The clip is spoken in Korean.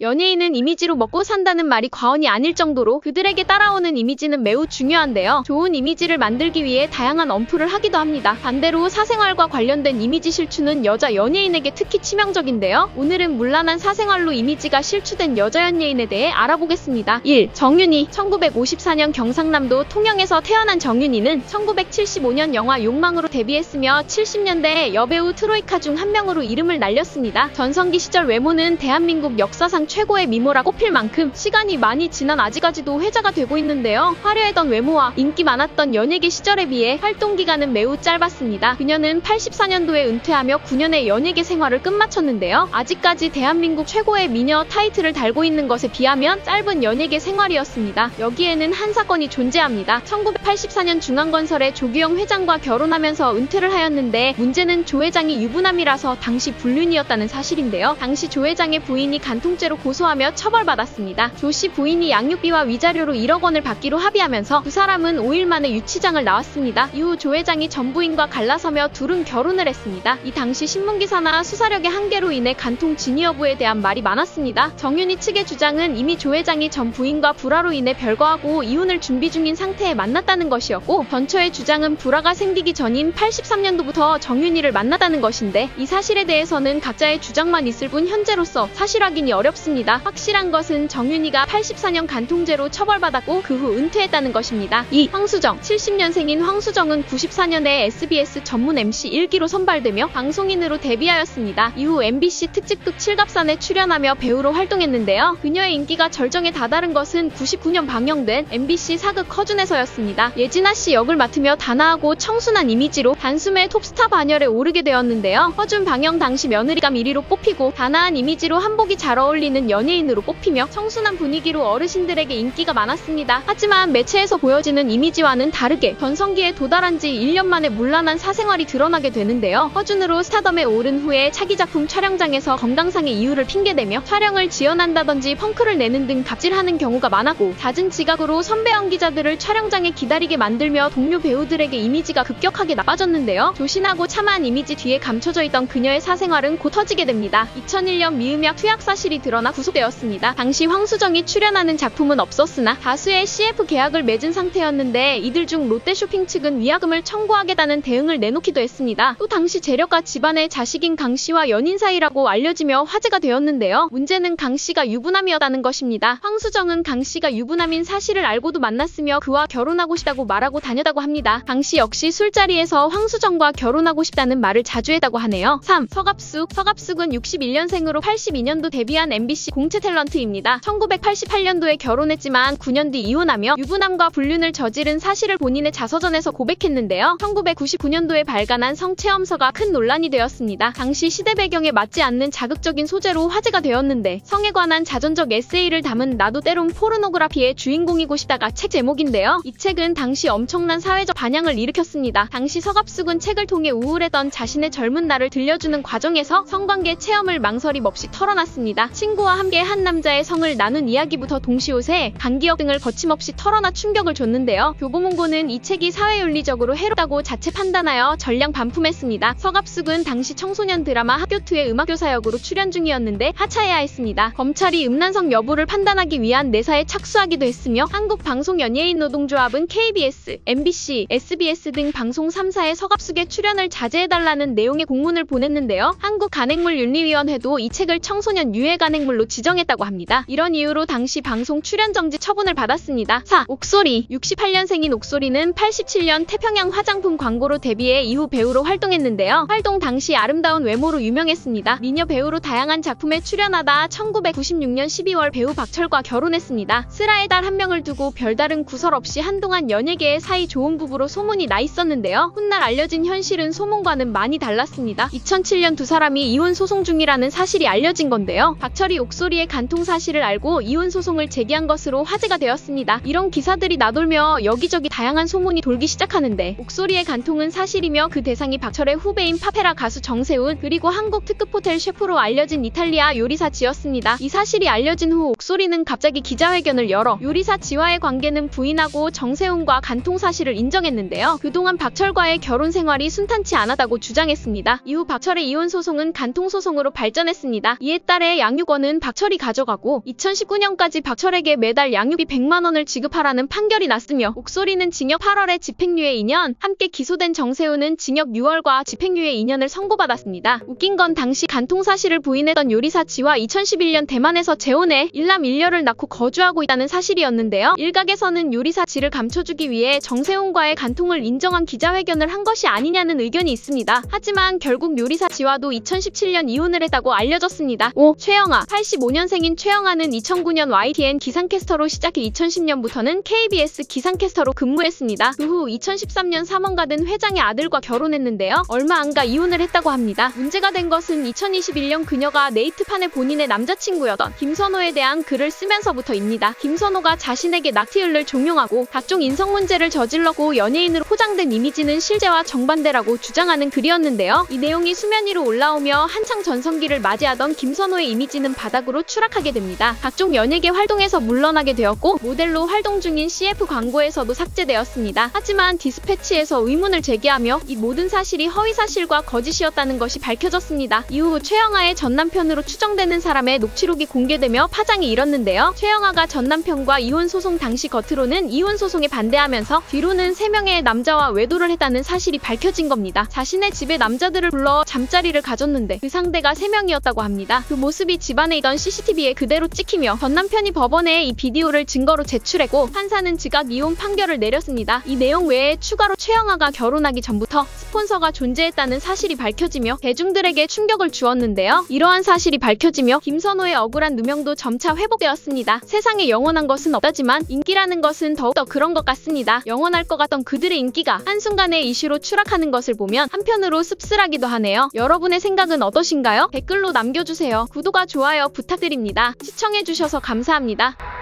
연예인은 이미지로 먹고 산다는 말이 과언이 아닐 정도로 그들에게 따라오는 이미지는 매우 중요한데요. 좋은 이미지를 만들기 위해 다양한 언플을 하기도 합니다. 반대로 사생활과 관련된 이미지 실추는 여자 연예인에게 특히 치명적인데요. 오늘은 문란한 사생활로 이미지가 실추된 여자 연예인에 대해 알아보겠습니다. 1. 정윤희. 1954년 경상남도 통영에서 태어난 정윤희는 1975년 영화 욕망으로 데뷔했으며 70년대에 여배우 트로이카 중 한 명으로 이름을 날렸습니다. 전성기 시절 외모는 대한민국 역사상 최고의 미모라 꼽힐 만큼 시간이 많이 지난 아직까지도 회자가 되고 있는데요. 화려했던 외모와 인기 많았던 연예계 시절에 비해 활동 기간은 매우 짧았습니다. 그녀는 84년도에 은퇴하며 9년의 연예계 생활을 끝마쳤는데요. 아직까지 대한민국 최고의 미녀 타이틀을 달고 있는 것에 비하면 짧은 연예계 생활이었습니다. 여기에는 한 사건이 존재합니다. 1984년 중앙건설의 조규영 회장과 결혼하면서 은퇴를 하였는데 문제는 조 회장이 유부남이라서 당시 불륜이었다는 사실인데요. 당시 조 회장의 부인이 간통죄로 고소하며 처벌받았습니다. 조 씨 부인이 양육비와 위자료로 1억 원을 받기로 합의하면서 두 사람은 5일 만에 유치장을 나왔습니다. 이후 조 회장이 전 부인과 갈라서며 둘은 결혼을 했습니다. 이 당시 신문기사나 수사력의 한계로 인해 간통 진위 여부에 대한 말이 많았습니다. 정윤희 측의 주장은 이미 조 회장이 전 부인과 불화로 인해 별거하고 이혼을 준비 중인 상태에 만났다는 것이었고, 전처의 주장은 불화가 생기기 전인 83년도부터 정윤희를 만났다는 것인데, 이 사실에 대해서는 각자의 주장만 있을 뿐 현재로서 사실 확인이 어렵습니다. 확실한 것은 정윤희가 84년 간통죄로 처벌받았고 그 후 은퇴했다는 것입니다. 2. 황수정. 70년생인 황수정은 94년에 SBS 전문 MC 1기로 선발되며 방송인으로 데뷔하였습니다. 이후 MBC 특집극 칠갑산에 출연하며 배우로 활동했는데요. 그녀의 인기가 절정에 다다른 것은 99년 방영된 MBC 사극 허준에서였습니다. 예진아 씨 역을 맡으며 단아하고 청순한 이미지로 단숨에 톱스타 반열에 오르게 되었는데요. 허준 방영 당시 며느리감 1위로 뽑히고 단아한 이미지로 한복이 잘 어울리는 연예인으로 뽑히며 청순한 분위기로 어르신들에게 인기가 많았습니다. 하지만 매체에서 보여지는 이미지와는 다르게 전성기에 도달한 지 1년 만에 문란한 사생활이 드러나게 되는데요. 허준으로 스타덤에 오른 후에 차기 작품 촬영장에서 건강상의 이유를 핑계대며 촬영을 지연한다든지 펑크를 내는 등 갑질하는 경우가 많았고, 잦은 지각으로 선배 연기자들을 촬영장에 기다리게 만들며 동료 배우들에게 이미지가 급격하게 나빠졌는데요. 조신하고 참한 이미지 뒤에 감춰져 있던 그녀의 사생활은 곧 터지게 됩니다. 2001년 미음약 투약 사실이 드러나 구속되었습니다. 당시 황수정이 출연하는 작품은 없었으나 다수의 CF 계약을 맺은 상태였는데, 이들 중 롯데쇼핑 측은 위약금을 청구하겠다는 대응을 내놓기도 했습니다. 또 당시 재력가 집안의 자식인 강 씨와 연인 사이라고 알려지며 화제가 되었는데요. 문제는 강 씨가 유부남이었다는 것입니다. 황수정은 강 씨가 유부남인 사실을 알고도 만났으며 그와 결혼하고 싶다고 말하고 다녔다고 합니다. 강 씨 역시 술자리에서 황수정과 결혼하고 싶다는 말을 자주 했다고 하네요. 3. 서갑숙. 서갑숙은 61년생으로 82년도 데뷔한 MBC 공채 탤런트입니다. 1988년도에 결혼했지만 9년 뒤 이혼하며 유부남과 불륜을 저지른 사실을 본인의 자서전에서 고백했는데요. 1999년도에 발간한 성체험서가 큰 논란이 되었습니다. 당시 시대 배경에 맞지 않는 자극적인 소재로 화제가 되었는데, 성에 관한 자전적 에세이를 담은 나도 때론 포르노그라피의 주인공이고 싶다가 책 제목인데요. 이 책은 당시 엄청난 사회적 반향을 일으켰습니다. 당시 서갑숙은 책을 통해 우울했던 자신의 젊은 날을 들려주는 과정에서 성관계 체험을 망설임 없이 털어놨습니다. 친구와 함께 한 남자의 성을 나눈 이야기부터 동시호세, 간기역 등을 거침없이 털어놔 충격을 줬는데요. 교보문고는 이 책이 사회윤리적으로 해롭다고 자체 판단하여 전량 반품했습니다. 서갑숙은 당시 청소년 드라마 학교2의 음악교사 역으로 출연 중이었는데 하차해야 했습니다. 검찰이 음란성 여부를 판단하기 위한 내사에 착수하기도 했으며, 한국방송연예인노동조합은 KBS, MBC, SBS 등 방송 3사에 서갑숙의 출연을 자제해달라는 내용의 공문을 보냈는데요. 한국간행물윤리위원회도 이 책을 청소년 유해 간행물로 지정했다고 합니다. 이런 이유로 당시 방송 출연 정지 처분을 받았습니다. 4. 옥소리. 68년생인 옥소리는 87년 태평양 화장품 광고로 데뷔해 이후 배우로 활동했는데요. 활동 당시 아름다운 외모로 유명했습니다. 미녀 배우로 다양한 작품에 출연하다 1996년 12월 배우 박철과 결혼했습니다. 슬아의 딸 한 명을 두고 별다른 구설 없이 한동안 연예계의 사이 좋은 부부로 소문이 나 있었는데요. 훗날 알려진 현실은 소문과는 많이 달랐습니다. 2007년 두 사람이 이혼 소송 중이라는 사실이 알려진 건데요. 박철이 옥소리의 간통 사실을 알고 이혼 소송을 제기한 것으로 화제가 되었습니다. 이런 기사들이 나돌며 여기저기 다양한 소문이 돌기 시작하는데, 옥소리의 간통은 사실이며 그 대상이 박철의 후배인 파페라 가수 정세훈, 그리고 한국 특급 호텔 셰프로 알려진 이탈리아 요리사지였습니다. 이 사실이 알려진 후 옥소리는 갑자기 기자회견을 열어 요리사지와의 관계는 부인하고 정세훈과 간통 사실을 인정했는데요. 그동안 박철과의 결혼 생활이 순탄치 않았다고 주장했습니다. 이후 박철의 이혼 소송은 간통 소송으로 발전했습니다. 이에 따라 양육원은 이혼은 박철이 가져가고 2019년까지 박철에게 매달 양육비 100만 원을 지급하라는 판결이 났으며 옥소리는 징역 8월에 집행유예 2년, 함께 기소된 정세우는 징역 6월과 집행유예 2년을 선고받았습니다. 웃긴 건 당시 간통 사실을 부인했던 요리사 지와 2011년 대만에서 재혼해 일남 일녀를 낳고 거주하고 있다는 사실이었는데요. 일각에서는 요리사 지를 감춰주기 위해 정세훈과의 간통을 인정한 기자회견을 한 것이 아니냐는 의견이 있습니다. 하지만 결국 요리사 지와도 2017년 이혼을 했다고 알려졌습니다. 5. 최영아. 85년생인 최영아는 2009년 YTN 기상캐스터로 시작해 2010년부터는 KBS 기상캐스터로 근무했습니다. 그 후 2013년 삼원가든 회장의 아들과 결혼했는데요. 얼마 안 가 이혼을 했다고 합니다. 문제가 된 것은 2021년 그녀가 네이트판에 본인의 남자친구였던 김선호에 대한 글을 쓰면서부터입니다. 김선호가 자신에게 낙티을을 종용하고 각종 인성 문제를 저질렀고 연예인으로 포장된 이미지는 실제와 정반대라고 주장하는 글이었는데요. 이 내용이 수면 위로 올라오며 한창 전성기를 맞이하던 김선호의 이미지는 바닥으로 추락하게 됩니다. 각종 연예계 활동에서 물러나게 되었고 모델로 활동 중인 CF 광고에서도 삭제되었습니다. 하지만 디스패치에서 의문을 제기하며 이 모든 사실이 허위사실과 거짓이었다는 것이 밝혀졌습니다. 이후 최영아의 전남편으로 추정되는 사람의 녹취록이 공개되며 파장이 일었는데요. 최영아가 전남편과 이혼 소송 당시 겉으로는 이혼 소송에 반대하면서 뒤로는 3명의 남자와 외도를 했다는 사실이 밝혀진 겁니다. 자신의 집에 남자들을 불러 잠자리를 가졌는데 그 상대가 3명이었다고 합니다. 그 모습이 집안에 있던 CCTV에 그대로 찍히며 전남편이 법원에 이 비디오를 증거로 제출했고 판사는 즉각 이혼 판결을 내렸습니다. 이 내용 외에 추가로 최영아가 결혼하기 전부터 스폰서가 존재했다는 사실이 밝혀지며 대중들에게 충격을 주었는데요. 이러한 사실이 밝혀지며 김선호의 억울한 누명도 점차 회복되었습니다. 세상에 영원한 것은 없다지만 인기라는 것은 더욱더 그런 것 같습니다. 영원할 것 같던 그들의 인기가 한순간에 이슈로 추락하는 것을 보면 한편으로 씁쓸하기도 하네요. 여러분의 생각은 어떠신가요? 댓글로 남겨주세요. 구독과 좋아요 부탁드립니다. 시청해주셔서 감사합니다.